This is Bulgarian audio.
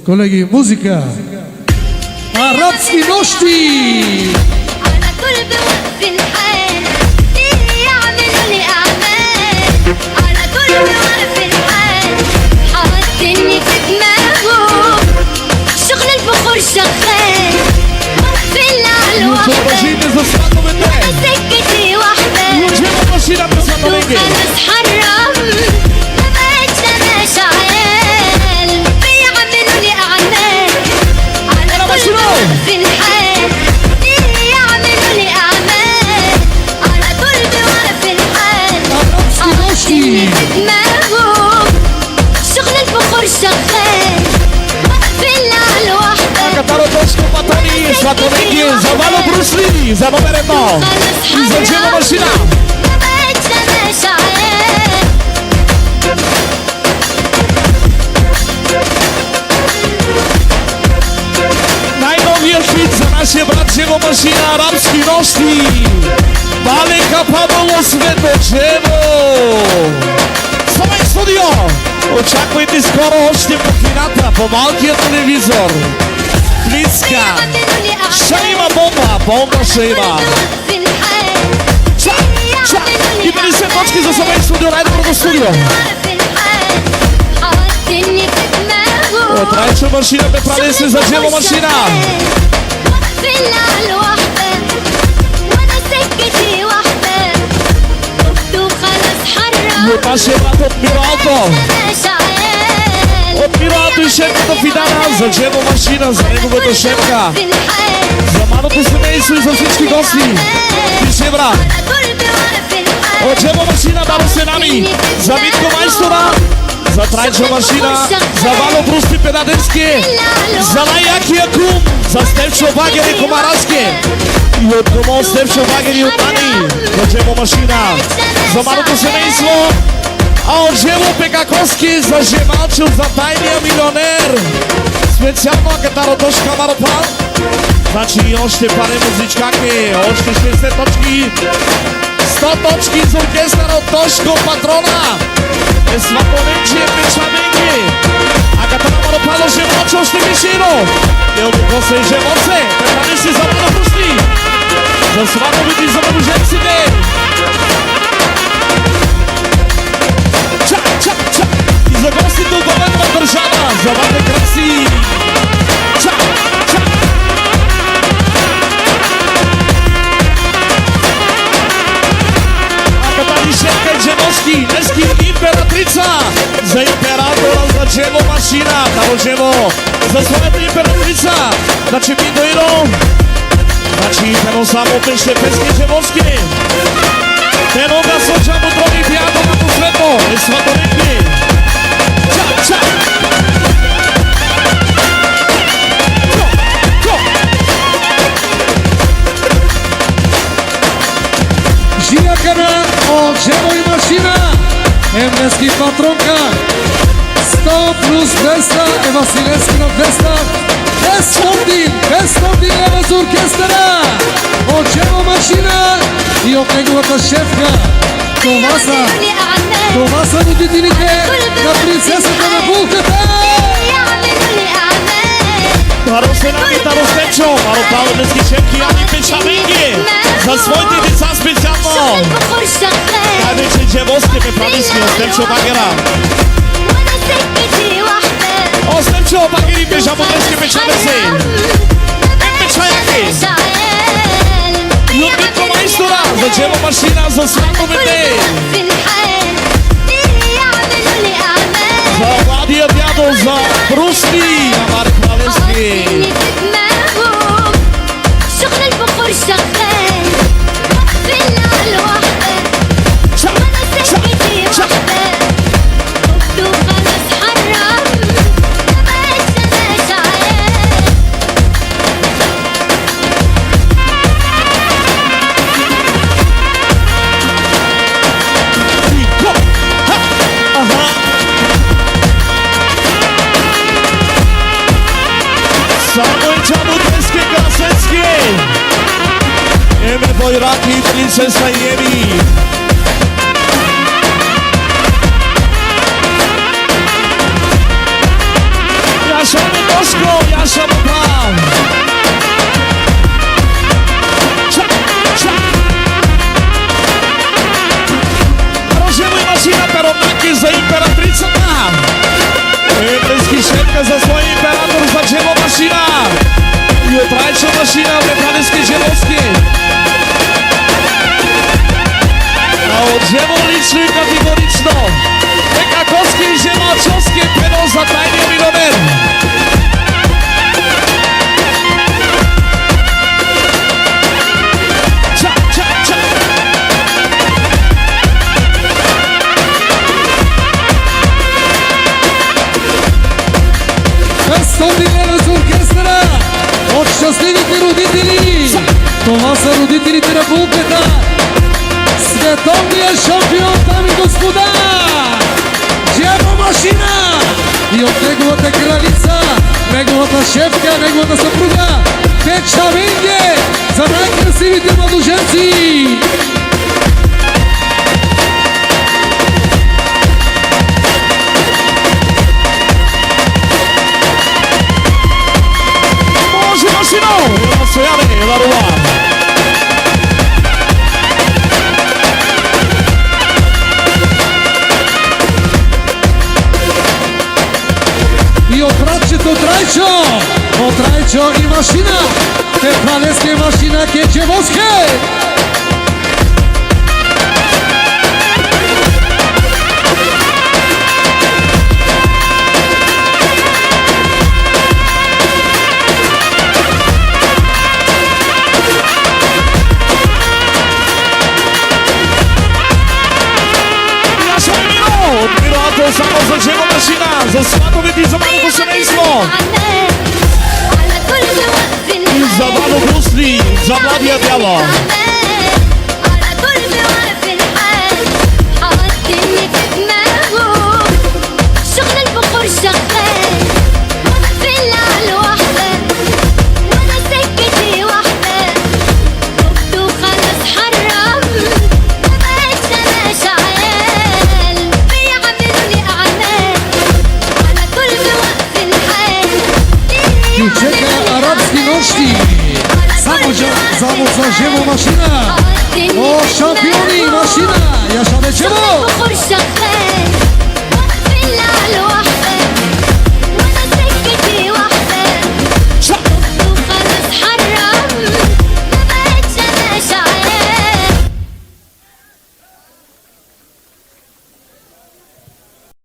Колеги, музика. Арабски нощи. على طول بوقف الحال يعملوا لي اعمال على طول بوقف الحال حاطني في دماغه شغل البخور شغال واقفين على الوحدة سكتي واحدة وخلاص حرام ما بقتش ماشي عيال بيعملوا لي اعمال على طول بوقف الحال يعملوا لي اعمال على طول بوقف الحال حاطني في دماغه شغل البخور شغال واقفين على الوحدة Katarotosko Patoni, Svatoniki, Zavalo Bruce Lee, Zanomereno, Zadzielo Maszyna. ما بقتش ماشي عيال Najnowszy za nasze braciego Maszyna, arabski noszki. Daleka padło sveto drzewo. Samaj studio, oczekujte skoro hoćete po kinatra, po malkija televizor. Bliska, Šajma bomba Šajma. I 50 točki za Samaj studio, najdobro studio. Trajčo mašina, Petrane se Zadzielo Maszyna. Naše brat odmiro auto. Odmiro auto i šefka do finala. Zadzielo Maszyna za negového šefka. Za malото семейство и за всички гости. Пише брат. Zadzielo Maszyna balo se nami. За Митко Майстора. За Трайчо Машина, за Вало Брусти Педадевски, за Лаякия Кум, за Степчо Багер и Комараски. И от дома Степчо Багер и от Ани, Заджело Машина, за малото семейство, а от Жело Пекаковски, за Жемалчо, за тайния милионер. Специално Катаротошка Маропан. Значи още паре музичкаки, още 60 точки. 100 точки за оркестъра от Тошко Патрона. Е Сватонече Печаменги. А Катара Маропало Жемалчо още вишино. Елко Коса и Жемоце. Петани си за Манапусти. За сватовите и за мъженците. Чак, чак, чак. И за гостите от Големна държава. За Ване Краси. Чак, чак. Шефка Джемовски, днески императрица, за императора Заджело Машина, Кароджево, за своята императрица, значи Миндоиро, значи пено само пеше пески Джемовски, пено да слушам от други пиято на последно, е Сватоники. Чак, чак! Žijakana od Žemo i Mašina. Emneski patronka. 100 plus 200. Eva Sileski na 200. 500 leva za orkestara. Od Žemo Mašina. I od неговата шефка. Това са родителите на принцесата на булката. Таро Сенани, Таро Степчо, Маропало днески шефки Ани Печаменги, за своите деца специално. Най-вече Джемовски Петрадиски от Степчо Багера. О, Степчо Багери Пежамо днески Печадеси. Печаяки. И от Митко Майстора, за Джело Машина, за сватовете. За Владия дядо, за Брусни, на Марк Валески. شغل البخور شغال واقفين على الوحدة وانا سكتي واحدة خبت وخلاص حرام ما بقتش ماشي عيال Само и Чабо Днески Красецки. Еме Бойраки и принцеса Еми. Yaşanın Joszko, Jasia Mopan. Rozjemuj maszyna, taronaki za imperatricą tam. Bryski Szepka za swoim imperator, za dzieło maszyna. Jutrajcza maszyna, wrekanyskie zielowskie. A od dzieło liczny kategoryczno. Ekakowskie i ziemaczowskie, pero za tajnie milioner. Безсомнение с оркестъра от щастливите родители. Това са родителите на булката. Световният шампион, дами и господа, Джемо Машина и от неговата кралица, неговата шефка, неговата съпруга Печа Винге за най-красивите младоженци. И от братчето Трайчо и машина, Тепалески машина Кечевоске. Samo za dzieło maszyna, za smakowyki, za mało semejstwo. I za Wanu Busli, za Wladia Biała. Чека арабски нощи. Само за Джемо Машина. О, шампиони, машина. Я шабе Джемо.